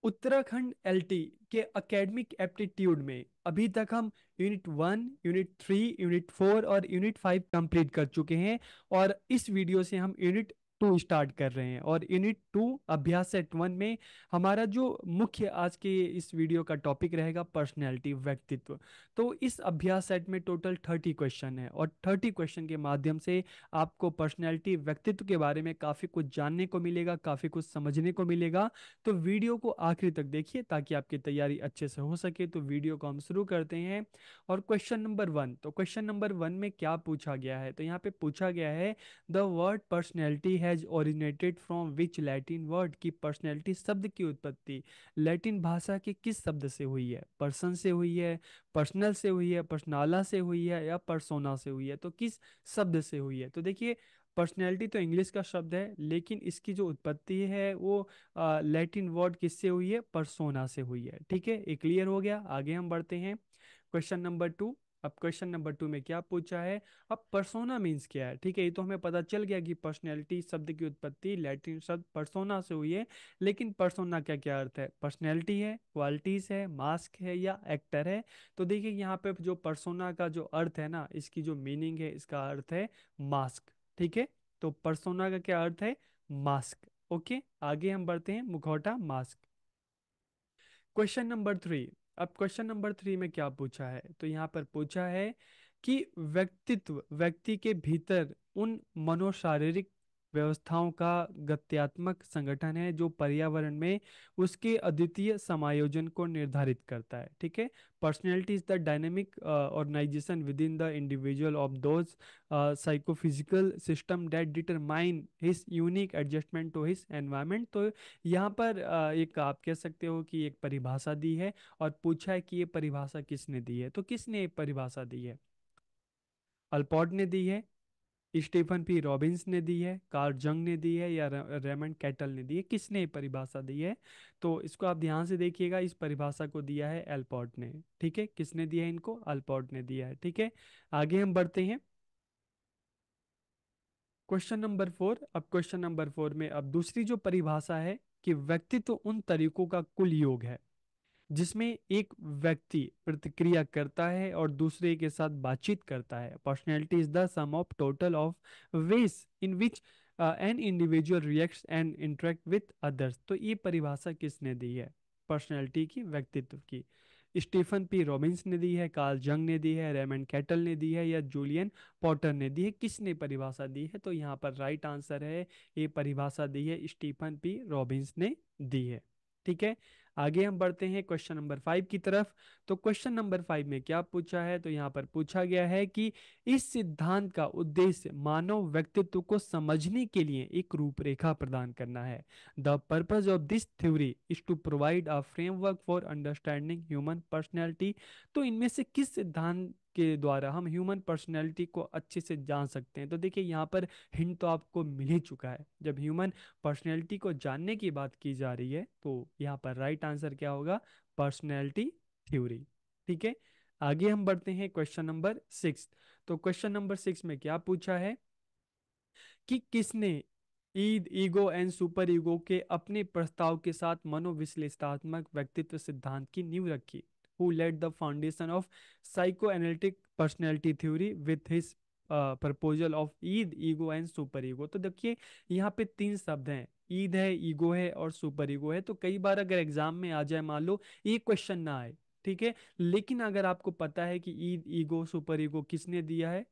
Uttarakhand LT के academic aptitude में अभी तक हम यूनिट 1, यूनिट 3, यूनिट 4 और यूनिट 5 कंप्लीट कर चुके हैं। और इस वीडियो से हम यूनिट 2 स्टार्ट कर रहे हैं। और यूनिट 2 अभ्यास सेट 1 में हमारा जो मुख्य आज के इस वीडियो का टॉपिक रहेगा पर्सनैलिटी, व्यक्तित्व। तो इस अभ्यास सेट में टोटल 30 क्वेश्चन है और 30 क्वेश्चन के माध्यम से आपको पर्सनैलिटी, व्यक्तित्व के बारे में काफ़ी कुछ जानने को मिलेगा, काफ़ी कुछ समझने को मिलेगा। तो वीडियो को आखिरी तक देखिए ताकि आपकी तैयारी अच्छे से हो सके। तो वीडियो को हम शुरू करते हैं। और क्वेश्चन नंबर 1, तो क्वेश्चन नंबर 1 में क्या पूछा गया है? तो यहाँ पे पूछा गया है the word personality has originated from which Latin word, की पर्सनैलिटी शब्द की उत्पत्ति लैटिन भाषा के किस शब्द से हुई है? पर्सन से हुई है, पर्सनल से हुई है, पर्सनाला से हुई है, या पर्सोना से हुई है? तो किस शब्द से हुई है? तो देखिए, पर्सनैलिटी तो इंग्लिश का शब्द है, लेकिन इसकी जो उत्पत्ति है वो लैटिन वर्ड किससे हुई है? पर्सोना से हुई है। ठीक है, ये क्लियर हो गया। आगे हम बढ़ते हैं। Question number 2। अब क्वेश्चन नंबर 2 में क्या पूछा है? अब पर्सोना मीन्स क्या है? ठीक है, ये तो हमें पता चल गया कि पर्सनैलिटी शब्द की उत्पत्ति लैटिन शब्द पर्सोना से हुई है। लेकिन पर्सोना का क्या अर्थ है? पर्सनैलिटी है, क्वालिटीज है, मास्क है, या एक्टर है? तो देखिए, यहाँ पे जो पर्सोना का जो अर्थ है ना, इसकी जो मीनिंग है, इसका अर्थ है मास्क। ठीक है, तो पर्सोना का क्या अर्थ है? मास्क। ओके, आगे हम बढ़ते हैं। मुखौटा, मास्क। Question number 3। अब क्वेश्चन नंबर 3 में क्या पूछा है? तो यहाँ पर पूछा है कि व्यक्तित्व व्यक्ति के भीतर उन मनोशारीरिक व्यवस्थाओं का गत्यात्मक संगठन है जो पर्यावरण में उसके अद्वितीय समायोजन को निर्धारित करता है। ठीक है, personality is the dynamic organisation within the individual of those psychophysical system that determine his unique adjustment to his environment. तो यहाँ पर एक आप कह सकते हो कि एक परिभाषा दी है और पूछा है कि ये परिभाषा किसने दी है। तो किसने ये परिभाषा दी है? अल्पॉर्ट ने दी है, स्टीफन पी रॉबिन्स ने दी है, कार्ल जंग ने दी है, या रेमंड कैटल ने दी है? किसने ये परिभाषा दी है? तो इसको आप ध्यान से देखिएगा। इस परिभाषा को दिया है अल्पॉर्ट ने। ठीक है, किसने दिया है इनको? अल्पॉर्ट ने दिया है। ठीक है, आगे हम बढ़ते हैं। Question number 4। अब क्वेश्चन नंबर 4 में अब दूसरी जो परिभाषा है कि व्यक्तित्व उन तरीकों का कुल योग है जिसमें एक व्यक्ति प्रतिक्रिया करता है और दूसरे के साथ बातचीत करता है। Personality is the sum of total of ways in which an individual reacts and interact with others. तो ये परिभाषा किसने दी है पर्सनैलिटी की, व्यक्तित्व की? स्टीफन पी रॉबिन्स ने दी है, कार्ल जंग ने दी है, रेमंड कैटल ने दी है, या जूलियन पॉटर ने दी है? किसने परिभाषा दी है? तो यहाँ पर राइट आंसर है, ये परिभाषा दी है स्टीफन पी रॉबिन्स ने दी है। ठीक है, आगे हम बढ़ते हैं क्वेश्चन नंबर 5 की तरफ। तो क्वेश्चन नंबर 5 में क्या पूछा है? तो यहाँ पर पूछा गया है कि इस सिद्धांत का उद्देश्य मानव व्यक्तित्व को समझने के लिए एक रूपरेखा प्रदान करना है। The purpose of this theory is to provide a framework for understanding human personality. तो इनमें से किस सिद्धांत के द्वारा हम ह्यूमन पर्सनैलिटी को अच्छे से जान सकते हैं? तो देखिए, यहाँ पर हिंट तो आपको मिल ही चुका है। जब ह्यूमन पर्सनैलिटी को जानने की बात की जा रही है तो यहाँ पर राइट आंसर क्या होगा? Personality theory. ठीक है, आगे हम बढ़ते हैं क्वेश्चन नंबर 6। तो क्वेश्चन नंबर 6 में क्या पूछा है कि किसने Eid, ego and super ego के अपने प्रस्ताव के साथ मनोविश्लेषणात्मक व्यक्तित्व सिद्धांत की नींव रखी? Who laid the foundation of psychoanalytic personality theory with his proposal of id, ego and super ego? तो देखिए, यहाँ पे 3 शब्द हैं, ईद है, ईगो है और सुपर ईगो है। तो कई बार अगर एग्जाम में आ जाए, मान लो एक क्वेश्चन ना आए, ठीक है, लेकिन अगर आपको पता है कि ईद, ईगो, सुपर ईगो किसने दिया है,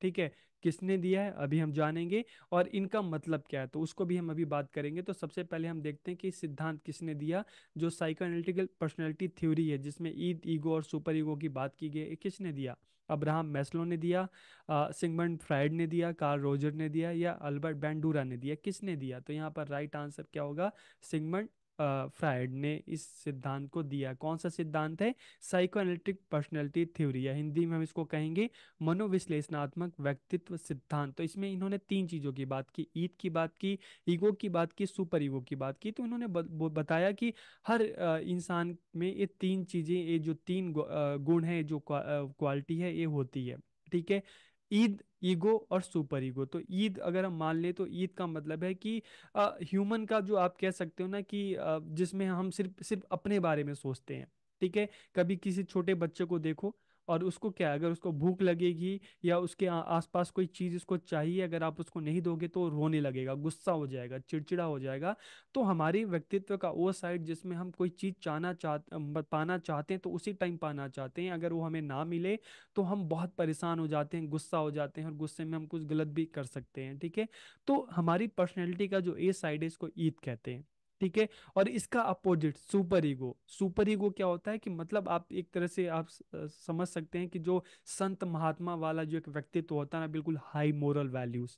ठीक है, किसने दिया है, अभी हम जानेंगे। और इनका मतलब क्या है, तो उसको भी हम अभी बात करेंगे। तो सबसे पहले हम देखते हैं कि सिद्धांत किसने दिया। जो साइकोएनालिटिकल पर्सनैलिटी थ्योरी है जिसमें ईद, ईगो और सुपर ईगो की बात की गई है, ये किसने दिया? अब्राहम मैस्लो ने दिया, सिगमंड फ्राइड ने दिया, कार्ल रोजर ने दिया, या अल्बर्ट बैंडूरा ने दिया? किसने दिया? तो यहाँ पर राइट आंसर क्या होगा? सिगमंड फ्राइड ने इस सिद्धांत को दिया। कौन सा सिद्धांत है? साइकोएनालिटिक पर्सनैलिटी थ्योरी, या हिंदी में हम इसको कहेंगे मनोविश्लेषणात्मक व्यक्तित्व सिद्धांत। तो इसमें इन्होंने 3 चीजों की बात की, ईद की बात की, ईगो की बात की, सुपर ईगो की बात की। तो इन्होंने वो बताया कि हर इंसान में ये 3 चीजें, ये जो 3 गुण है, जो क्वालिटी है, ये होती है। ठीक है, ईद, ईगो और सुपर ईगो। तो ईद अगर हम मान ले तो ईद का मतलब है कि ह्यूमन का जो आप कह सकते हो ना कि जिसमें हम सिर्फ सिर्फ अपने बारे में सोचते हैं। ठीक है। कभी किसी छोटे बच्चे को देखो और उसको क्या, अगर उसको भूख लगेगी या उसके आसपास कोई चीज उसको चाहिए, अगर आप उसको नहीं दोगे तो वो रोने लगेगा, गुस्सा हो जाएगा, चिड़चिड़ा हो जाएगा। तो हमारी व्यक्तित्व का वो साइड जिसमें हम कोई चीज पाना चाहते हैं तो उसी टाइम पाना चाहते हैं, अगर वो हमें ना मिले तो हम बहुत परेशान हो जाते हैं, गुस्सा हो जाते हैं और गुस्से में हम कुछ गलत भी कर सकते हैं। ठीक है। तो हमारी पर्सनैलिटी का जो ए साइड है इसको ईद कहते हैं। ठीक है। और इसका opposite super ego. Super ego क्या होता है कि मतलब आप एक तरह से आप समझ सकते हैं कि जो संत महात्मा वाला जो एक व्यक्तित्व होता है ना, बिल्कुल हाई मोरल वैल्यूज,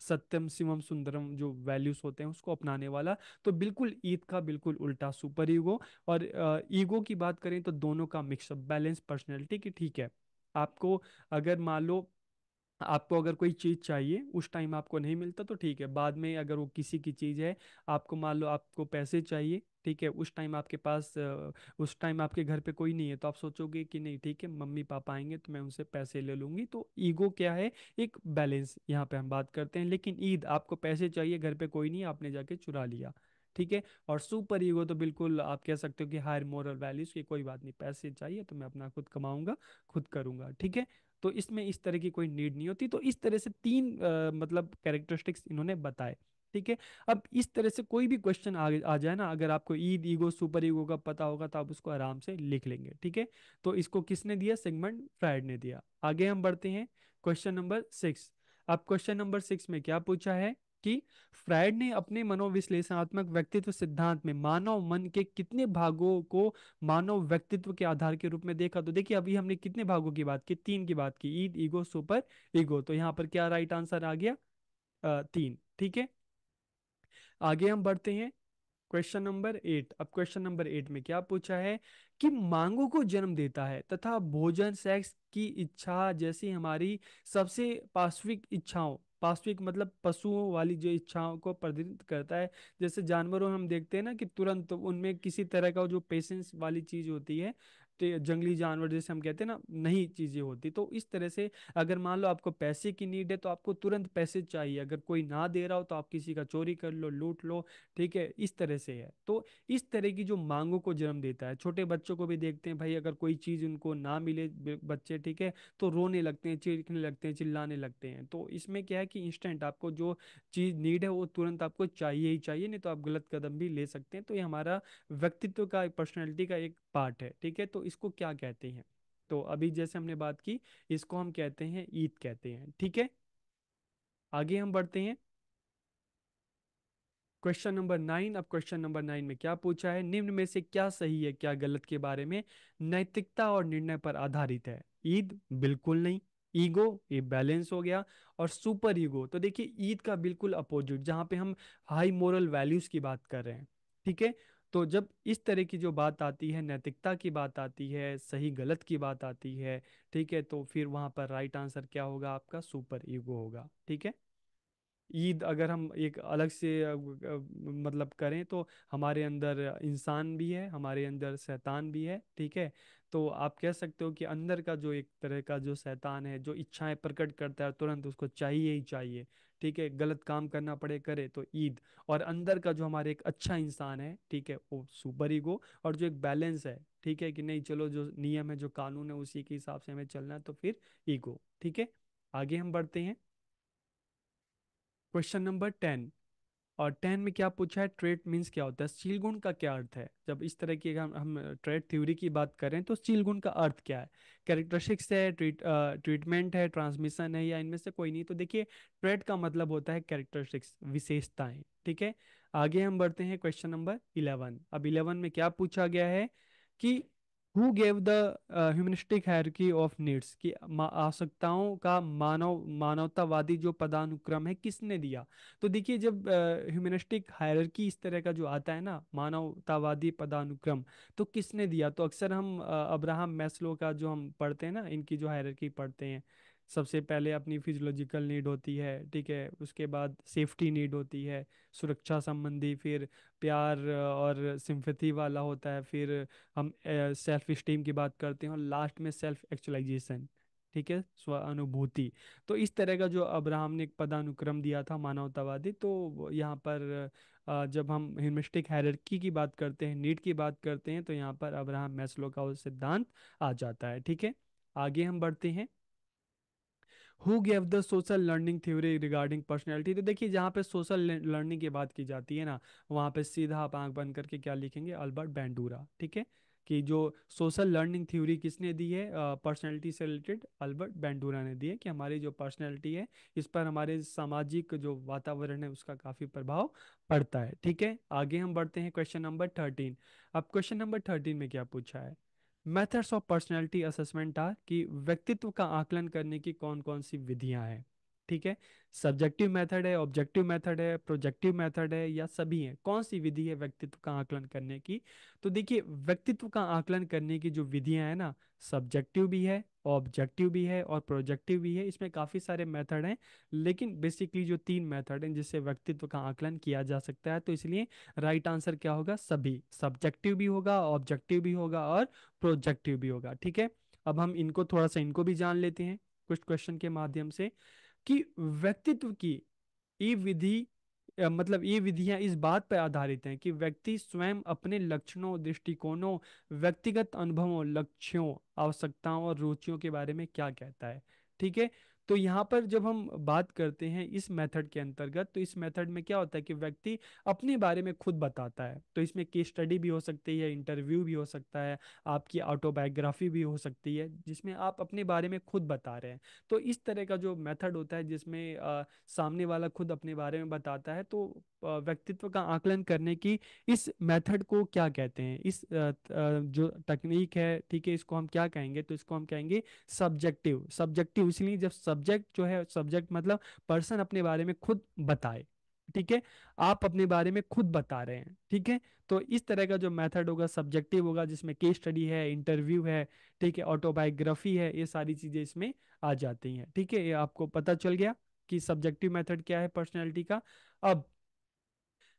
सत्यम शिवम सुंदरम जो वैल्यूज होते हैं उसको अपनाने वाला। तो बिल्कुल ईद का बिल्कुल उल्टा सुपर ईगो। और ईगो की बात करें तो दोनों का मिक्सअप, बैलेंस पर्सनैलिटी की। ठीक है। आपको अगर मान लो आपको अगर कोई चीज़ चाहिए, उस टाइम आपको नहीं मिलता तो ठीक है, बाद में अगर वो किसी की चीज़ है, आपको मान लो आपको पैसे चाहिए, ठीक है, उस टाइम आपके पास उस टाइम आपके घर पे कोई नहीं है तो आप सोचोगे कि नहीं ठीक है, मम्मी पापा आएंगे तो मैं उनसे पैसे ले लूंगी। तो ईगो क्या है, एक बैलेंस यहाँ पे हम बात करते हैं। लेकिन ईद, आपको पैसे चाहिए, घर पे कोई नहीं है, आपने जाके चुरा लिया। ठीक है। और सुपर ईगो तो बिल्कुल आप कह सकते हो कि हायर मोरल वैल्यूज की, कोई बात नहीं, पैसे चाहिए तो मैं अपना खुद कमाऊंगा, खुद करूंगा। ठीक है। तो इसमें इस तरह की कोई नीड नहीं होती। तो इस तरह से तीन मतलब कैरेक्टरिस्टिक्स इन्होंने बताए। ठीक है। अब इस तरह से कोई भी क्वेश्चन आ जाए ना, अगर आपको ईद, ईगो, सुपर ईगो का पता होगा तो आप उसको आराम से लिख लेंगे। ठीक है। तो इसको किसने दिया, सिगमंड फ्रायड ने दिया। आगे हम बढ़ते हैं क्वेश्चन नंबर 6। अब क्वेश्चन नंबर 6 में क्या पूछा है कि फ्रायड ने अपने मनोविश्लेषणात्मक व्यक्तित्व सिद्धांत में मानव मन के कितने भागों को मानव व्यक्तित्व के आधार के रूप में देखा। तो देखिए अभी हमने कितने भागों की बात की, तीन की बात की, ईद, ईगो, सुपर ईगो। तो यहाँ पर क्या राइट आंसर आ गया, तीन। ठीक है। आगे हम बढ़ते हैं क्वेश्चन नंबर 8। अब क्वेश्चन नंबर 8 में क्या पूछा है कि मांगों को जन्म देता है तथा भोजन, सेक्स की इच्छा जैसी हमारी सबसे पाश्विक इच्छाओं, पाश्विक मतलब पशुओं वाली जो इच्छाओं को प्रदर्शित करता है। जैसे जानवरों में हम देखते हैं ना कि तुरंत उनमें किसी तरह का जो पेशेंस वाली चीज होती है, तो जंगली जानवर जैसे हम कहते हैं ना, नहीं चीजें होती। तो इस तरह से अगर मान लो आपको पैसे की नीड है तो आपको तुरंत पैसे चाहिए, अगर कोई ना दे रहा हो तो आप किसी का चोरी कर लो, लूट लो। ठीक है। इस तरह से है। तो इस तरह की जो मांगों को जन्म देता है, छोटे बच्चों को भी देखते हैं भाई, अगर कोई चीज उनको ना मिले बच्चे, ठीक है, तो रोने लगते हैं, चीखने लगते हैं, चिल्लाने लगते हैं। तो इसमें क्या है कि इंस्टेंट आपको जो चीज नीड है वो तुरंत आपको चाहिए ही चाहिए, नहीं तो आप गलत कदम भी ले सकते हैं। तो ये हमारा व्यक्तित्व का, पर्सनैलिटी का एक पार्ट है। ठीक है। तो इसको क्या कहते हैं, तो अभी जैसे हमने बात की, इसको हम कहते हैं ईद कहते हैं। ठीक है। आगे हम बढ़ते हैं क्वेश्चन नंबर 9। अब क्वेश्चन नंबर 9 में क्या पूछा है, निम्न में से क्या सही है क्या गलत के बारे में नैतिकता और निर्णय पर आधारित है। ईद, बिल्कुल नहीं। ईगो, ये बैलेंस हो गया। और सुपर ईगो, तो देखिए ईद का बिल्कुल अपोजिट, जहां पे हम हाई मोरल वैल्यूज की बात कर रहे हैं। ठीक है। तो जब इस तरह की जो बात आती है, नैतिकता की बात आती है, सही गलत की बात आती है, ठीक है, तो फिर वहां पर राइट आंसर क्या होगा आपका, सुपर ईगो होगा। ठीक है। ईद अगर हम एक अलग से मतलब करें तो हमारे अंदर इंसान भी है, हमारे अंदर शैतान भी है। ठीक है। तो आप कह सकते हो कि अंदर का जो एक तरह का जो शैतान है, जो इच्छाएं प्रकट करता है, तुरंत उसको चाहिए ही चाहिए। ठीक है, गलत काम करना पड़े करे तो ईद। और अंदर का जो हमारे एक अच्छा इंसान है, ठीक है, वो सुपर ईगो। और जो एक बैलेंस है, ठीक है, कि नहीं चलो जो नियम है, जो कानून है, उसी के हिसाब से हमें चलना है, तो फिर ईगो। ठीक है। आगे हम बढ़ते हैं क्वेश्चन नंबर 10। और 10 में क्या पूछा है, ट्रेट मीन्स क्या होता है, शील गुण का क्या अर्थ है। जब इस तरह की हम ट्रेट थ्योरी की बात करें तो शील गुण का अर्थ क्या है, कैरेक्टरिस्टिक्स है, ट्रीटमेंट है, ट्रांसमिशन है, या इनमें से कोई नहीं। तो देखिए ट्रेट का मतलब होता है कैरेक्टरिस्टिक्स, विशेषताएं। ठीक है। आगे हम बढ़ते हैं क्वेश्चन नंबर 11। अब 11 में क्या पूछा गया है कि who gave the humanistic hierarchy of needs, की आवश्यकताओं का मानवतावादी जो पदानुक्रम है किसने दिया। तो देखिए जब ह्यूमनिस्टिक हायरार्की इस तरह का जो आता है ना, मानवतावादी पदानुक्रम, तो किसने दिया। तो अक्सर हम अब्राहम मैस्लो का जो हम पढ़ते हैं ना, इनकी जो हायरार्की पढ़ते हैं, सबसे पहले अपनी फिजियोलॉजिकल नीड होती है, ठीक है, उसके बाद सेफ्टी नीड होती है, सुरक्षा संबंधी, फिर प्यार और सिंपैथी वाला होता है, फिर हम सेल्फ स्टीम की बात करते हैं, और लास्ट में सेल्फ एक्चुअलाइजेशन। ठीक है, स्व अनुभूति। तो इस तरह का जो अब्राहम ने एक पदानुक्रम दिया था मानवतावादी, तो यहाँ पर जब हम ह्यूरिस्टिक हायरार्की की बात करते हैं, नीड की बात करते हैं, तो यहाँ पर अब्राहम मैस्लो का वो सिद्धांत आ जाता है। ठीक है, आगे हम बढ़ते हैं। Who gave the social learning theory regarding personality. तो देखिए जहाँ पे सोशल लर्निंग की बात की जाती है ना, वहाँ पे सीधा आप आंख बंद करके क्या लिखेंगे, अल्बर्ट बैंडूरा। ठीक है, कि जो सोशल लर्निंग थ्योरी किसने दी है पर्सनैलिटी से रिलेटेड, अल्बर्ट बैंडूरा ने दी है, कि हमारी जो पर्सनैलिटी है इस पर हमारे सामाजिक जो वातावरण है उसका काफ़ी प्रभाव पड़ता है। ठीक है, आगे हम बढ़ते हैं क्वेश्चन नंबर 13। अब क्वेश्चन नंबर 13 में क्या पूछा है, methods of personality assessment are, कि व्यक्तित्व का आकलन करने की कौन कौन सी विधियां हैं। ठीक है, सब्जेक्टिव मेथड है, ऑब्जेक्टिव मेथड है, प्रोजेक्टिव मेथड है, या सभी है, कौन सी विधि है व्यक्तित्व का आकलन करने की। तो देखिए व्यक्तित्व का आकलन करने की जो विधियां हैं ना, सब्जेक्टिव भी है, ऑब्जेक्टिव भी है और प्रोजेक्टिव भी है। इसमें काफ़ी सारे मेथड हैं, लेकिन बेसिकली जो तीन मेथड हैं जिससे व्यक्तित्व का आकलन किया जा सकता है, तो इसलिए राइट आंसर क्या होगा, सभी, सब्जेक्टिव भी होगा, ऑब्जेक्टिव भी होगा और प्रोजेक्टिव भी होगा। ठीक है, अब हम इनको थोड़ा सा इनको भी जान लेते हैं कुछ क्वेश्चन के माध्यम से, कि व्यक्तित्व की ये विधि मतलब ये विधियां इस बात पर आधारित हैं कि व्यक्ति स्वयं अपने लक्षणों, दृष्टिकोणों, व्यक्तिगत अनुभवों, लक्ष्यों, आवश्यकताओं और रुचियों के बारे में क्या कहता है। ठीक है, तो यहाँ पर जब हम बात करते हैं इस मेथड के अंतर्गत, तो इस मेथड में क्या होता है कि व्यक्ति अपने बारे में खुद बताता है। तो इसमें केस स्टडी भी हो सकती है, इंटरव्यू भी हो सकता है, आपकी ऑटोबायोग्राफी भी हो सकती है, जिसमें आप अपने बारे में खुद बता रहे हैं। तो इस तरह का जो मेथड होता है जिसमें सामने वाला खुद अपने बारे में बताता है, तो व्यक्तित्व का आकलन करने की इस मेथड को क्या कहते हैं, इस जो तकनीक है, ठीक है, इसको हम क्या कहेंगे, तो इसको हम कहेंगे सब्जेक्टिव। सब्जेक्टिव इसलिए जब सब्जेक्ट जो है, सब्जेक्ट मतलब पर्सन अपने बारे में खुद बताए। ठीक है, आप अपने बारे में खुद बता रहे हैं। ठीक है, तो इस तरह का जो मेथड होगा सब्जेक्टिव होगा, जिसमें केस स्टडी है, इंटरव्यू है, ठीक है, ऑटोबायोग्राफी है, ये सारी चीजें इसमें आ जाती हैं। ठीक है, ये आपको पता चल गया कि सब्जेक्टिव मेथड क्या है पर्सनैलिटी का। अब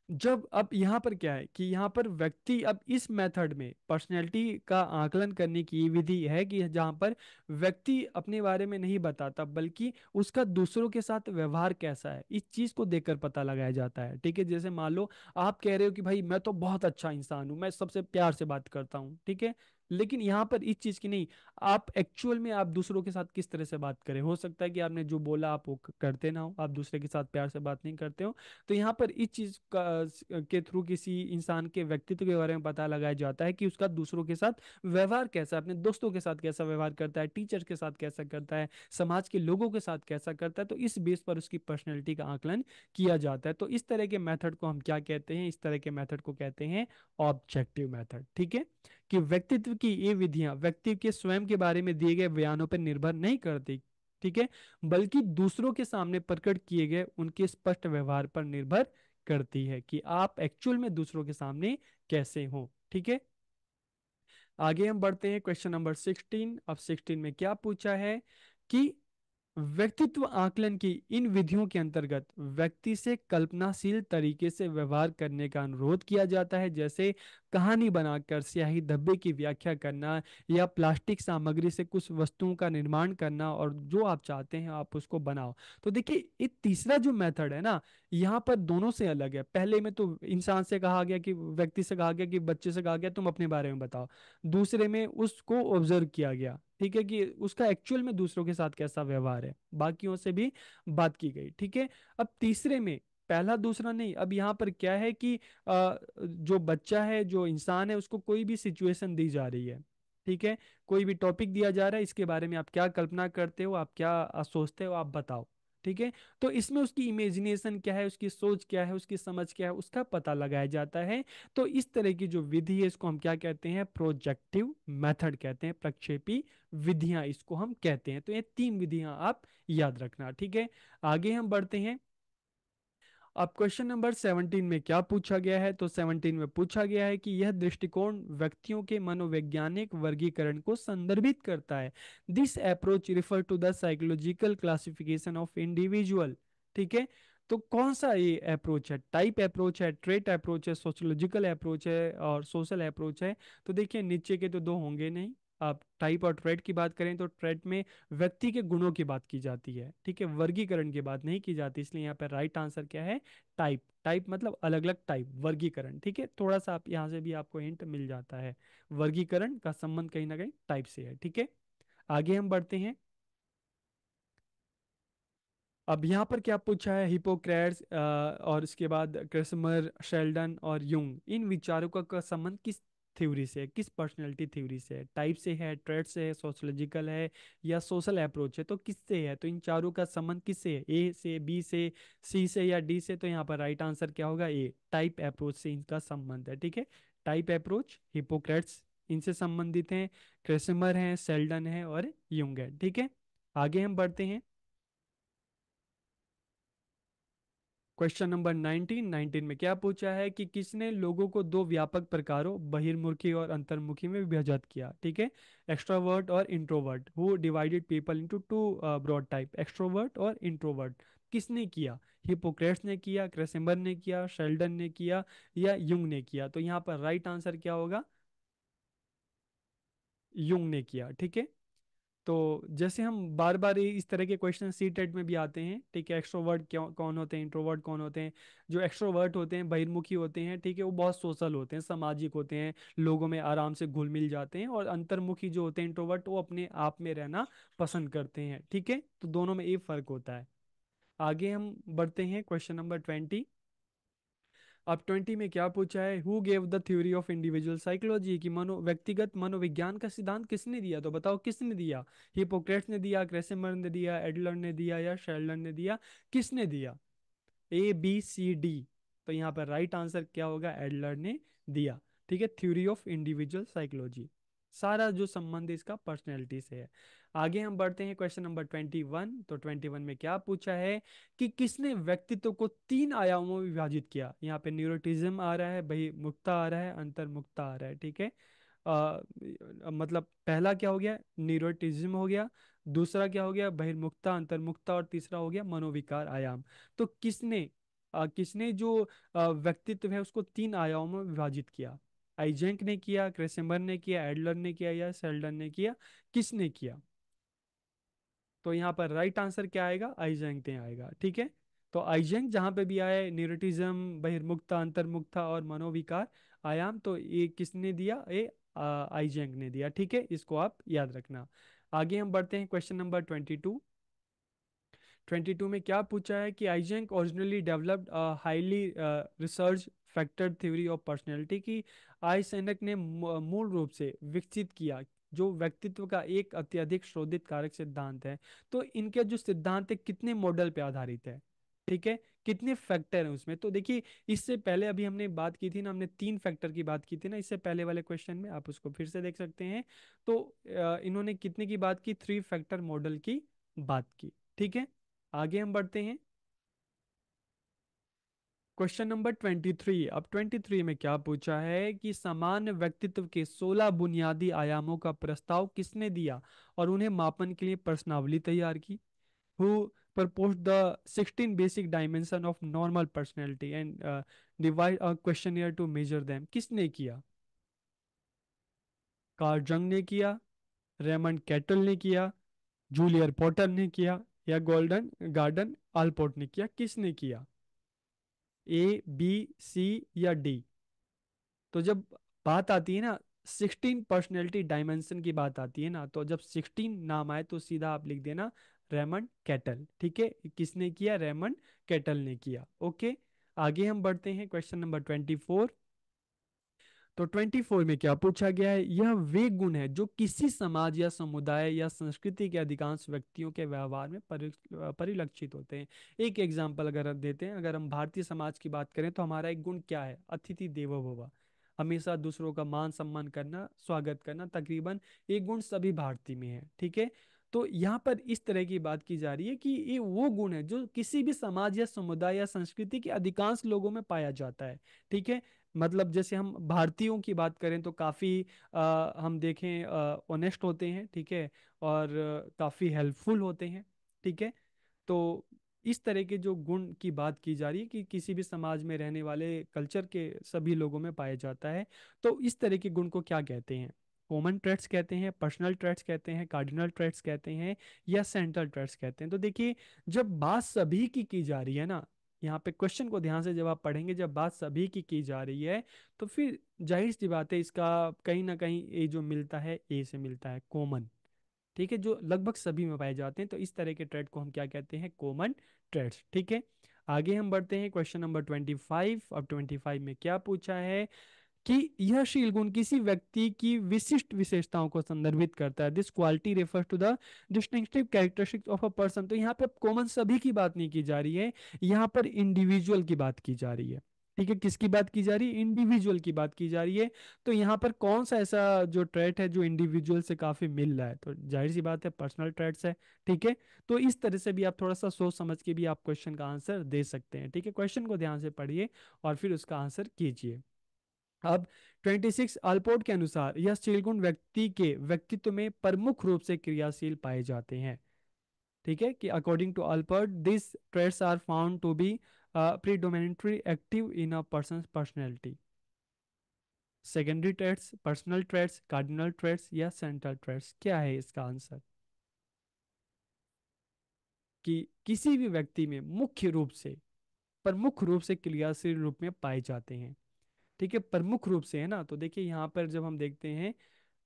जब अब यहाँ पर क्या है कि यहाँ पर व्यक्ति अब इस मेथड में पर्सनैलिटी का आकलन करने की ये विधि है कि जहाँ पर व्यक्ति अपने बारे में नहीं बताता, बल्कि उसका दूसरों के साथ व्यवहार कैसा है इस चीज को देखकर पता लगाया जाता है। ठीक है, जैसे मान लो आप कह रहे हो कि भाई मैं तो बहुत अच्छा इंसान हूँ, मैं सबसे प्यार से बात करता हूँ। ठीक है, लेकिन यहाँ पर इस चीज की नहीं, आप एक्चुअल में आप दूसरों के साथ किस तरह से बात करें, हो सकता है कि आपने जो बोला आप वो करते ना हो, आप दूसरे के साथ प्यार से बात नहीं करते हो। तो यहाँ पर इस चीज का के थ्रू किसी इंसान के व्यक्तित्व के बारे में पता लगाया जाता है कि उसका दूसरों के साथ व्यवहार कैसा है, अपने दोस्तों के साथ कैसा व्यवहार करता है, टीचर के साथ कैसा करता है, समाज के लोगों के साथ कैसा करता है। तो इस बेस पर उसकी पर्सनैलिटी का आकलन किया जाता है। तो इस तरह के मेथड को हम क्या कहते हैं, इस तरह के मेथड को कहते हैं ऑब्जेक्टिव मेथड। ठीक है, कि व्यक्तित्व की ये विधियां व्यक्ति के स्वयं के बारे में दिए गए बयानों पर निर्भर नहीं करती, ठीक है, बल्कि दूसरों के सामने प्रकट किए गए उनके स्पष्ट व्यवहार पर निर्भर करती है कि आप एक्चुअल में दूसरों के सामने कैसे हो। ठीक है, आगे हम बढ़ते हैं क्वेश्चन नंबर 16। अब 16 में क्या पूछा है कि व्यक्तित्व आकलन की इन विधियों के अंतर्गत व्यक्ति से कल्पनाशील तरीके से व्यवहार करने का अनुरोध किया जाता है, जैसे कहानी बनाकर स्याही धब्बे की व्याख्या करना, या प्लास्टिक सामग्री से कुछ वस्तुओं का निर्माण करना और जो आप चाहते हैं आप उसको बनाओ। तो देखिए ये तीसरा जो मेथड है ना, यहाँ पर दोनों से अलग है। पहले में तो इंसान से कहा गया कि व्यक्ति से कहा गया कि बच्चे से कहा गया तुम अपने बारे में बताओ, दूसरे में उसको ऑब्जर्व किया गया, ठीक है, कि उसका एक्चुअल में दूसरों के साथ कैसा व्यवहार है, बाकियों से भी बात की गई। ठीक है, अब तीसरे में पहला दूसरा नहीं, अब यहाँ पर क्या है कि जो बच्चा है, जो इंसान है, उसको कोई भी सिचुएशन दी जा रही है, ठीक है, कोई भी टॉपिक दिया जा रहा है, इसके बारे में आप क्या कल्पना करते हो, आप क्या सोचते हो, आप बताओ। ठीक है, तो इसमें उसकी इमेजिनेशन क्या है, उसकी सोच क्या है, उसकी समझ क्या है, उसका पता लगाया जाता है। तो इस तरह की जो विधि है इसको हम क्या कहते हैं, प्रोजेक्टिव मेथड कहते हैं, प्रक्षेपी विधियां इसको हम कहते हैं। तो ये तीन विधियां आप याद रखना। ठीक है, आगे हम बढ़ते हैं। अब क्वेश्चन नंबर 17 में क्या पूछा गया है, तो 17 में पूछा गया है कि यह दृष्टिकोण व्यक्तियों के मनोवैज्ञानिक वर्गीकरण को संदर्भित करता है। This approach refer to the psychological classification of individual. ठीक है, तो कौन सा ये अप्रोच है, टाइप अप्रोच है, ट्रेट अप्रोच है, सोशियोलॉजिकल अप्रोच है और सोशल अप्रोच है। तो देखिए नीचे के तो दो होंगे नहीं, आप टाइप और ट्रेट की बात करें तो ट्रेट में व्यक्ति के गुणों की बात की जाती है, ठीक है, वर्गीकरण की बात नहीं की जाती, इसलिए यहाँ पर राइट आंसर क्या है, टाइप। टाइप मतलब अलग अलग टाइप, वर्गीकरण, ठीक है, थोड़ा सा आप यहाँ से भी आपको हिंट मिल जाता है, वर्गीकरण का संबंध कहीं ना कहीं टाइप से है, ठीक है। आगे हम बढ़ते हैं। अब यहाँ पर क्या पूछा है, हिपोक्रेट्स और इसके बाद क्रेसमर, शेल्डन और यूंग, इन विचारकों का संबंध किस थ्योरी से है, किस पर्सनैलिटी थ्योरी से है, टाइप से है, ट्रेड से है, सोशोलॉजिकल है या सोशल अप्रोच है, तो किससे है, तो इन चारों का संबंध किससे है, ए से, बी से, सी से या डी से, तो यहाँ पर राइट आंसर क्या होगा, ए, टाइप अप्रोच से इनका संबंध है, ठीक है। टाइप अप्रोच, हिपोक्रेट्स इनसे संबंधित हैं, क्रेसमर है, शेल्डन है और यूंग है, ठीक है। आगे हम बढ़ते हैं। क्वेश्चन नंबर 19 में क्या पूछा है कि किसने लोगों को दो व्यापक प्रकारों बहिर्मुखी और अंतर्मुखी में विभाजित किया, ठीक है, एक्सट्रोवर्ट और introvert, who divided people into two broad type, extrovert और इंट्रोवर्ट, किसने किया, हिपोक्रेट्स ने किया, क्रेसेम्बर ने किया, शेल्डन ने किया या युंग ने किया, तो यहाँ पर राइट आंसर क्या होगा, युंग ने किया, ठीक है। तो जैसे हम बार बार इस तरह के क्वेश्चन सी टेट में भी आते हैं, ठीक है, एक्सट्रोवर्ट क्यों कौन होते हैं, इंट्रोवर्ट कौन होते हैं, जो एक्सट्रोवर्ट होते हैं बहिर्मुखी होते हैं, ठीक है, वो बहुत सोशल होते हैं, सामाजिक होते हैं, लोगों में आराम से घुल मिल जाते हैं, और अंतर्मुखी जो होते हैं इंट्रोवर्ट, वो अपने आप में रहना पसंद करते हैं, ठीक है, तो दोनों में ये फर्क होता है। आगे हम बढ़ते हैं, क्वेश्चन नंबर 20। अब 20 में क्या पूछा है, who gave the theory of individual psychology, की व्यक्तिगत मनोविज्ञान का सिद्धांत किसने दिया, तो बताओ किसने दिया, हिपोक्रेट्स ने दिया, क्रेसेमर ने दिया, एडलर ने दिया या शेल्डन ने दिया, किसने दिया, ए बी सी डी, तो यहाँ पर राइट आंसर क्या होगा, एडलर ने दिया, ठीक है, थ्योरी ऑफ इंडिविजुअल साइकोलॉजी, सारा जो संबंध है इसका पर्सनैलिटी से है। आगे हम बढ़ते हैं, क्वेश्चन नंबर 21। तो 21 में क्या पूछा है कि किसने व्यक्तित्व को तीन आयामों में विभाजित किया, यहाँ पे न्यूरोटिज्म आ रहा है, बहिर्मुखता आ रहा है, अंतर्मुखता आ रहा है, ठीक है। मतलब पहला क्या हो गया, न्यूरोटिज्म हो गया, दूसरा क्या हो गया, बहिर्मुखता, अंतर्मुखता, और तीसरा हो गया मनोविकार आयाम। तो किसने जो व्यक्तित्व है उसको तीन आयामों में विभाजित किया, आइजेंक ने किया, क्रेसेम्बर ने किया, एडलर ने किया या सेल्डन ने किया, किसने किया, तो यहाँ पर राइट आंसर क्या आएगा, आइजेंक ने आएगा, ठीक है। तो आइजेंक जहाँ पे भी आया है, न्यूरोटिज्म, बहिर्मुखता, अंतर्मुखता और मनोविकार आयाम, तो ये किसने दिया, ये आइजेंक ने दिया, ठीक है, इसको आप याद रखना। आगे हम बढ़ते हैं, क्वेश्चन नंबर 22। 22 में क्या पूछा है कि Eysenck originally developed highly research factor theory of personality, की आइसेनक ने मूल रूप से विकसित किया जो व्यक्तित्व का एक अत्यधिक शोधित कारक सिद्धांत है, तो इनके जो सिद्धांत है कितने मॉडल पे आधारित है, ठीक है, कितने फैक्टर हैं उसमें, तो देखिए इससे पहले अभी हमने बात की थी ना, हमने तीन फैक्टर की बात की थी ना इससे पहले वाले क्वेश्चन में, आप उसको फिर से देख सकते हैं। तो इन्होंने कितने की बात की, थ्री फैक्टर मॉडल की बात की, ठीक है। आगे हम बढ़ते हैं, क्वेश्चन नंबर 23। अब 23 में क्या पूछा है कि सामान्य व्यक्तित्व के 16 बुनियादी आयामों का प्रस्ताव किसने दिया और उन्हें मापन के लिए प्रश्नावली तैयार की, who proposed the 16 basic dimension of normal personality and divide a questionnaire to measure them, किसने किया, कार्ल जंग ने किया, रेमंड कैटल ने किया, जूलियर पॉटर ने किया या गोल्डन गार्डन आलपोर्ट ने किया, किसने किया, ए बी सी या डी, तो जब बात आती है ना 16 पर्सनैलिटी डायमेंशन की बात आती है ना, तो जब 16 नाम आए तो सीधा आप लिख देना रेमंड कैटल, ठीक है, किसने किया, रेमंड कैटल ने किया, ओके। आगे हम बढ़ते हैं, क्वेश्चन नंबर 24। तो 24 में क्या पूछा गया है, यह वे गुण है जो किसी समाज या समुदाय या संस्कृति के अधिकांश व्यक्तियों के व्यवहार में परिलक्षित होते हैं। एक एग्जाम्पल अगर हम देते हैं, अगर हम भारतीय समाज की बात करें तो हमारा एक गुण क्या है, अतिथि देवो भव, हमेशा दूसरों का मान सम्मान करना, स्वागत करना, तकरीबन एक गुण सभी भारतीय में है, ठीक है। तो यहाँ पर इस तरह की बात की जा रही है कि ये वो गुण है जो किसी भी समाज या समुदाय या संस्कृति के अधिकांश लोगों में पाया जाता है, ठीक है। मतलब जैसे हम भारतीयों की बात करें तो काफ़ी हम देखें ऑनेस्ट होते हैं, ठीक है, और काफ़ी हेल्पफुल होते हैं, ठीक है। तो इस तरह के जो गुण की बात की जा रही है कि किसी भी समाज में रहने वाले कल्चर के सभी लोगों में पाया जाता है, तो इस तरह के गुण को क्या कहते हैं, कॉमन ट्रेड्स कहते हैं, पर्सनल ट्रेड्स कहते हैं, कार्डिनल ट्रेड्स कहते हैं, या सेंट्रल ट्रेड्स कहते हैं? तो देखिए, जब बात सभी की जा रही है ना, यहाँ पे क्वेश्चन को ध्यान से जब आप पढ़ेंगे, जब बात सभी की जा रही है, तो फिर जाहिर सी बात है, इसका कहीं ना कहीं ए जो मिलता है, ए से मिलता है, कॉमन। ठीक है, जो लगभग सभी में पाए जाते हैं, तो इस तरह के ट्रेड को हम क्या कहते हैं? Common traits. ठीक है, आगे हम बढ़ते हैं, क्वेश्चन नंबर 25। अब 25 में क्या पूछा है कि यह शील गुण किसी व्यक्ति की विशिष्ट विशेषताओं को संदर्भित करता है। This quality refers to the distinctive characteristics of a person. तो यहाँ पे कॉमन सभी की बात नहीं की जा रही है, यहाँ पर इंडिविजुअल की बात की जा रही है। ठीक है, किसकी बात की जा रही है? इंडिविजुअल की बात की जा रही है। तो यहाँ पर कौन सा ऐसा जो ट्रेट है जो इंडिविजुअल से काफी मिल रहा है? तो जाहिर सी बात है, पर्सनल ट्रेट्स है। ठीक है, तो इस तरह से भी आप थोड़ा सा सोच समझ के भी आप क्वेश्चन का आंसर दे सकते हैं। ठीक है, क्वेश्चन को ध्यान से पढ़िए और फिर उसका आंसर कीजिए। अब 26 अल्पोर्ट के अनुसार यह शील गुण व्यक्ति के व्यक्तित्व में प्रमुख रूप से क्रियाशील पाए जाते हैं। ठीक है, कि according to Allport this traits are found to be predominantly active in a person personality. Secondary traits, personal traits, cardinal traits, या सेंट्रल ट्रेट्स? क्या है इसका आंसर? कि किसी भी व्यक्ति में मुख्य रूप से, प्रमुख रूप से क्रियाशील रूप में पाए जाते हैं। ठीक है, प्रमुख रूप से है ना, तो देखिए यहाँ पर जब हम देखते हैं,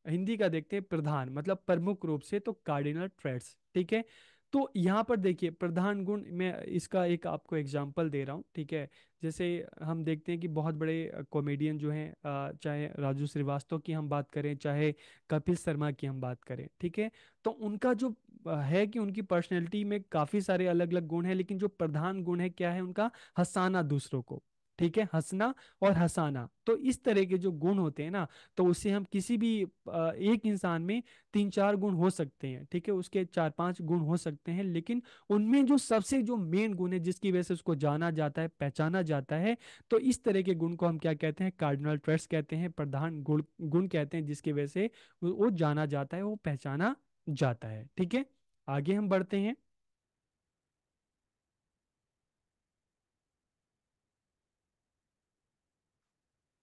हिंदी का देखते हैं प्रधान, मतलब प्रमुख रूप से, तो कार्डिनल ट्रेड्स। ठीक है, तो यहाँ पर देखिए प्रधान गुण, मैं इसका एक आपको एग्जांपल दे रहा हूँ। ठीक है, जैसे हम देखते हैं कि बहुत बड़े कॉमेडियन जो हैं, चाहे राजू श्रीवास्तव की हम बात करें, चाहे कपिल शर्मा की हम बात करें, ठीक है, तो उनका जो है कि उनकी पर्सनैलिटी में काफी सारे अलग अलग गुण हैं, लेकिन जो प्रधान गुण है क्या है उनका? हंसाना दूसरों को। ठीक है, हंसना और हंसाना, तो इस तरह के जो गुण होते हैं ना, तो उससे हम किसी भी एक इंसान में तीन चार गुण हो सकते हैं। ठीक है, उसके चार पांच गुण हो सकते हैं, लेकिन उनमें जो सबसे जो मेन गुण है, जिसकी वजह से उसको जाना जाता है, पहचाना जाता है, तो इस तरह के गुण को हम क्या कहते हैं? कार्डिनल ट्रेट्स कहते हैं, प्रधान गुण गुण कहते हैं, जिसकी वजह से वो जाना जाता है, वो पहचाना जाता है। ठीक है, आगे हम बढ़ते हैं।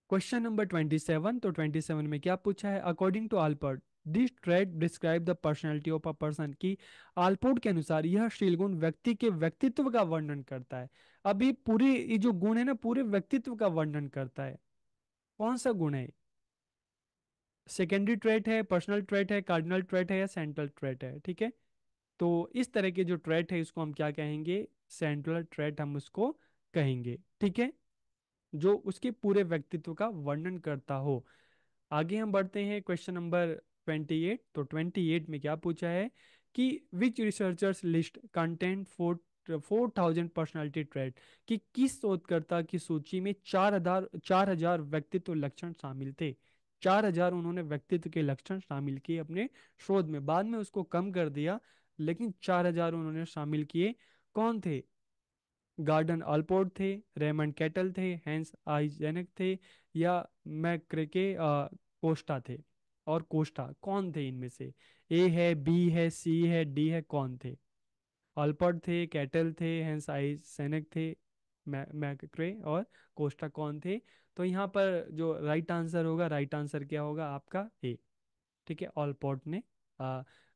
Question number 27। तो 27 में क्या पूछा है? According to Allport this trait describe the personality of a person. की आल्पोर्ट के अनुसार यह शील गुण व्यक्ति के व्यक्तित्व का वर्णन करता है। अब ये पूरे, ये जो गुण है ना, पूरे व्यक्तित्व का वर्णन करता है। कौन सा गुण है? सेकेंडरी ट्रेट है, पर्सनल ट्रेट है, कार्डिनल ट्रेट है, या सेंट्रल ट्रेट है? ठीक है, तो इस तरह के जो ट्रेट है, इसको हम क्या कहेंगे? सेंट्रल ट्रेट हम उसको कहेंगे। ठीक है, जो उसके पूरे व्यक्तित्व का वर्णन करता हो। आगे हम बढ़ते हैं, क्वेश्चन नंबर 28। तो 28 में क्या पूछा है कि which researchers list content 4,000 personality trait. कि किस शोधकर्ता की सूची में 4,000 व्यक्तित्व लक्षण शामिल थे? 4,000 उन्होंने व्यक्तित्व के लक्षण शामिल किए अपने शोध में, बाद में उसको कम कर दिया, लेकिन 4,000 उन्होंने शामिल किए। कौन थे? गार्डन अल्पोर्ट थे, रेमंड कैटल थे, हैंस आइजेनक थे, या मैक्रेके कोस्टा थे? और कोस्टा कौन थे इनमें से? ए है, बी है, सी है, डी है, कौन थे? अल्पोर्ट थे, कैटल थे, हैंस आइजेनक थे, मैक्रे और कोस्टा कौन थे? तो यहाँ पर जो राइट आंसर होगा, राइट आंसर क्या होगा आपका? ए। ठीक है, ऑलपोर्ट ने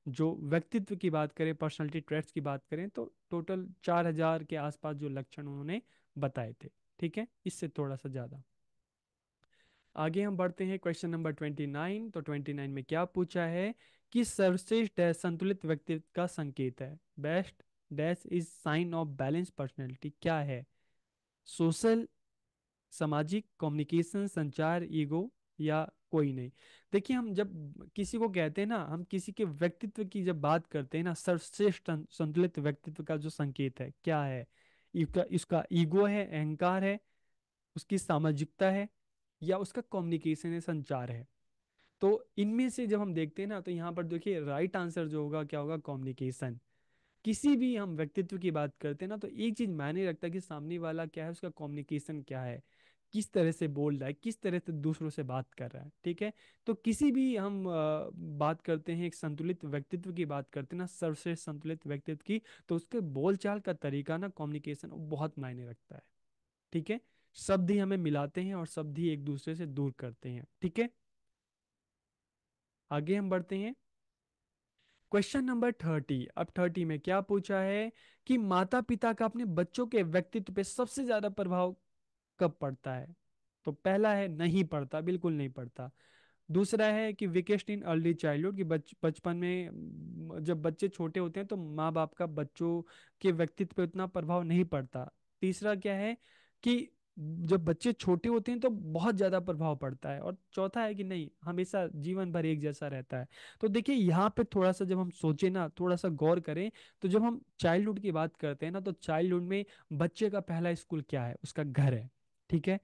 जो व्यक्तित्व की बात करें, पर्सनालिटी ट्रेट्स की बात करें, तो टोटल 4,000 के आसपास जो लक्षण उन्होंने बताए थे। ठीक है, इससे थोड़ा सा ज्यादा। आगे हम बढ़ते हैं, क्वेश्चन नंबर 29। तो 29 में क्या पूछा है कि सर्वश्रेष्ठ डैश संतुलित व्यक्तित्व का संकेत है? Best dash is sine of balance personality. क्या है? सोशल, सामाजिक, कम्युनिकेशन, संचार, ईगो, या कोई नहीं? देखिए, हम जब किसी को कहते हैं ना, हम किसी के व्यक्तित्व की जब बात करते हैं ना, सर्वश्रेष्ठ संतुलित व्यक्तित्व का जो संकेत है क्या है? इसका इसका ईगो है, अहंकार है, उसकी सामाजिकता है, या उसका कम्युनिकेशन है, संचार है? तो इनमें से जब हम देखते हैं ना, तो यहाँ पर देखिए राइट आंसर जो होगा क्या होगा? कम्युनिकेशन। किसी भी हम व्यक्तित्व की बात करते हैं ना, तो एक चीज मायने रखता है कि सामने वाला क्या है, उसका कम्युनिकेशन क्या है, किस तरह से बोल रहा है, किस तरह से दूसरों से बात कर रहा है। ठीक है, तो किसी भी हम बात करते हैं, एक संतुलित व्यक्तित्व की बात करते हैं ना, सर्वश्रेष्ठ संतुलित व्यक्तित्व की, तो उसके बोलचाल का तरीका ना, कम्युनिकेशन, बहुत मायने रखता है। ठीक है, शब्द ही हमें मिलाते हैं और शब्द ही एक दूसरे से दूर करते हैं। ठीक है, आगे हम बढ़ते हैं। Question number 30। अब 30 में क्या पूछा है कि माता पिता का अपने बच्चों के व्यक्तित्व पे सबसे ज्यादा प्रभाव कब पड़ता है? तो पहला है नहीं पड़ता, बिल्कुल नहीं पड़ता। दूसरा है कि वीकेस्ट इन अर्ली चाइल्डहुड, कि बचपन में जब बच्चे छोटे होते हैं तो माँ बाप का बच्चों के व्यक्तित्व पे उतना प्रभाव नहीं पड़ता। तीसरा क्या है कि जब बच्चे छोटे होते हैं तो बहुत ज्यादा प्रभाव पड़ता है। और चौथा है कि नहीं, हमेशा जीवन भर एक जैसा रहता है। तो देखिए यहाँ पे थोड़ा सा जब हम सोचे ना, थोड़ा सा गौर करें, तो जब हम चाइल्डहुड की बात करते हैं ना, तो चाइल्डहुड में बच्चे का पहला स्कूल क्या है? उसका घर है। ठीक है।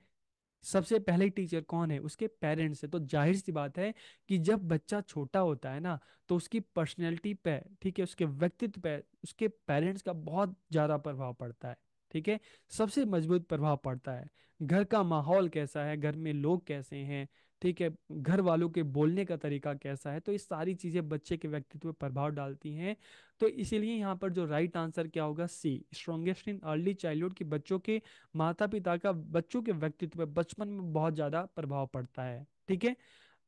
सबसे पहले टीचर कौन है? उसके पेरेंट्स है। तो जाहिर सी बात है कि जब बच्चा छोटा होता है ना, तो उसकी पर्सनैलिटी पे, ठीक है, उसके व्यक्तित्व पे उसके पेरेंट्स का बहुत ज्यादा प्रभाव पड़ता है। ठीक है। सबसे मजबूत प्रभाव पड़ता है। घर का माहौल कैसा है, घर में लोग कैसे हैं, ठीक है, घर वालों के बोलने का तरीका कैसा है, तो ये सारी चीजें बच्चे के व्यक्तित्व पर प्रभाव डालती हैं। तो इसीलिए यहाँ पर जो राइट आंसर क्या होगा? सी, स्ट्रॉन्गेस्ट इन अर्ली चाइल्डहुड, की बच्चों के माता पिता का बच्चों के व्यक्तित्व पे बचपन में बहुत ज्यादा प्रभाव पड़ता है। ठीक है।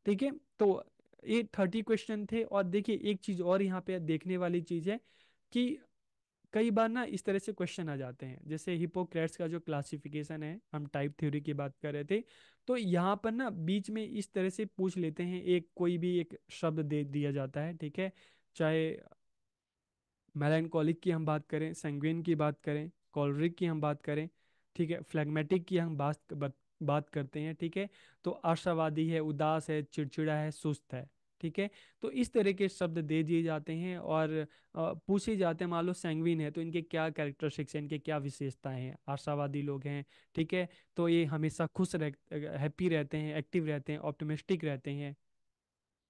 ठीक है। तो ये 30 क्वेश्चन थे। और देखिए एक चीज और यहाँ पे देखने वाली चीज है कि कई बार ना इस तरह से क्वेश्चन आ जाते हैं, जैसे हिपोक्रेट्स का जो क्लासिफिकेशन है, हम टाइप थ्योरी की बात कर रहे थे, तो यहाँ पर ना बीच में इस तरह से पूछ लेते हैं, एक कोई भी एक शब्द दे दिया जाता है, ठीक है, चाहे मेलानकोलिक की हम बात करें, संगुइन की बात करें, कॉलरिक की हम बात करें, ठीक है, फ्लेगमेटिक की हम बात करते हैं, ठीक है, तो आशावादी है, उदास है, चिड़चिड़ा है, सुस्त है। ठीक है। तो इस तरह के शब्द दे दिए जाते हैं और पूछे जाते हैं, मान लो सैंग्विन है तो इनके क्या कैरेक्टरिस्टिक्स हैं, इनके क्या विशेषताएं हैं? आशावादी लोग हैं, ठीक है, तो ये हमेशा खुश हैप्पी रहते हैं, एक्टिव रहते हैं, ऑप्टिमिस्टिक रहते हैं,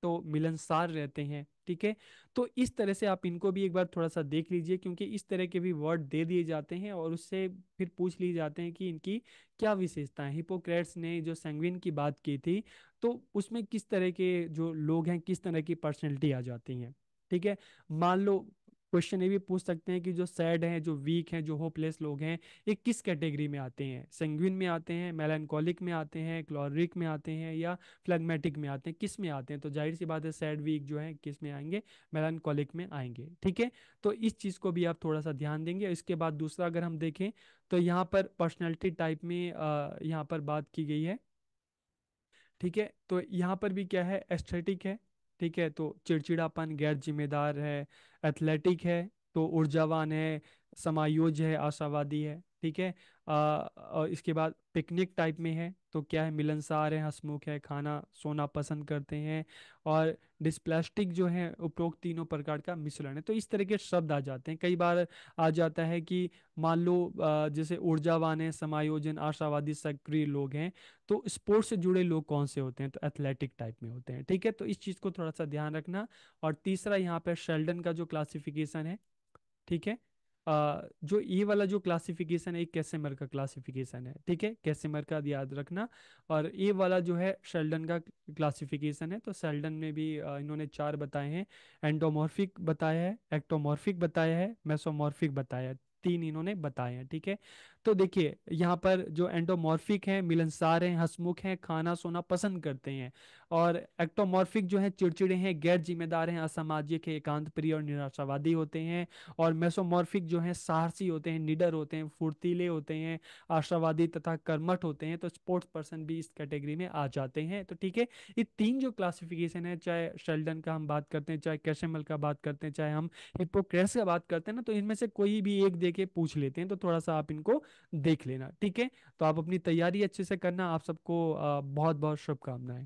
तो मिलनसार रहते हैं। ठीक है। तो इस तरह से आप इनको भी एक बार थोड़ा सा देख लीजिए, क्योंकि इस तरह के भी वर्ड दे दिए जाते हैं और उससे फिर पूछ लिए जाते हैं कि इनकी क्या विशेषताएं। हिपोक्रेट्स ने जो सैंग्विन की बात की थी, तो उसमें किस तरह के जो लोग हैं, किस तरह की पर्सनैलिटी आ जाती हैं। ठीक है। मान लो क्वेश्चन ये भी पूछ सकते हैं कि जो सैड हैं, जो वीक हैं, जो होपलेस लोग हैं, ये किस कैटेगरी में आते हैं? संगविन में आते हैं, मेलानकोलिक में आते हैं, क्लोरिक में आते हैं, या फ्लेगमेटिक में आते हैं? किस में आते हैं? तो जाहिर सी बात है सैड वीक जो है किस में आएंगे? मेलानकोलिक में आएंगे। ठीक है। तो इस चीज़ को भी आप थोड़ा सा ध्यान देंगे। इसके बाद दूसरा अगर हम देखें, तो यहाँ पर पर्सनैलिटी टाइप में यहाँ पर बात की गई है। ठीक है। तो यहाँ पर भी क्या है? एस्थेटिक है। ठीक है। तो चिड़चिड़ापन, गैर जिम्मेदार है, एथलेटिक है, तो ऊर्जावान है, समायोज्य है, आशावादी है। ठीक है। और इसके बाद पिकनिक टाइप में है, तो क्या है? मिलनसार है, हंसमुख है, खाना सोना पसंद करते हैं, और डिस्प्लास्टिक जो है, उपरोक्त तीनों प्रकार का मिश्रण है। तो इस तरह के शब्द आ जाते हैं। कई बार आ जाता है कि मान लो जैसे ऊर्जावान है, समायोजन, आशावादी, सक्रिय लोग हैं, तो स्पोर्ट्स से जुड़े लोग कौन से होते हैं? तो एथलेटिक टाइप में होते हैं। ठीक है। तो इस चीज़ को थोड़ा सा ध्यान रखना। और तीसरा यहाँ पे शेल्डन का जो क्लासिफिकेशन है, ठीक है, जो ये वाला जो क्लासिफिकेशन है, एक कैसेमर का क्लासिफिकेशन है। ठीक है, कैसेमर का याद रखना। और ये वाला जो है शेल्डन का क्लासिफिकेशन है। तो शेल्डन में भी इन्होंने चार बताए हैं। एंडोमॉर्फिक बताया है, एक्टोमॉर्फिक बताया है, मेसोमॉर्फिक बताया है, तीन इन्होंने बताए हैं। ठीक है। तो देखिए यहाँ पर जो एंडोमॉर्फिक है, मिलनसार हैं, हंसमुख हैं, खाना सोना पसंद करते हैं। और एक्टोमॉर्फिक जो है, चिड़चिड़े हैं, गैर जिम्मेदार हैं, असामाजिक है, एकांत प्रिय और निराशावादी होते हैं। और मेसोमॉर्फिक जो है, साहसी होते हैं, निडर होते हैं, फुर्तीले होते हैं, आशावादी तथा कर्मठ होते हैं। तो स्पोर्ट्स पर्सन भी इस कैटेगरी में आ जाते हैं। तो ठीक है, ये तीन जो क्लासिफिकेशन है, चाहे शेल्डन का हम बात करते हैं, चाहे कैशेमल का बात करते हैं, चाहे हम हिप्पोक्रेट्स का बात करते हैं ना, तो इनमें से कोई भी एक देके पूछ लेते हैं। तो थोड़ा सा आप इनको देख लेना। ठीक है। तो आप अपनी तैयारी अच्छे से करना। आप सबको बहुत बहुत शुभकामनाएं।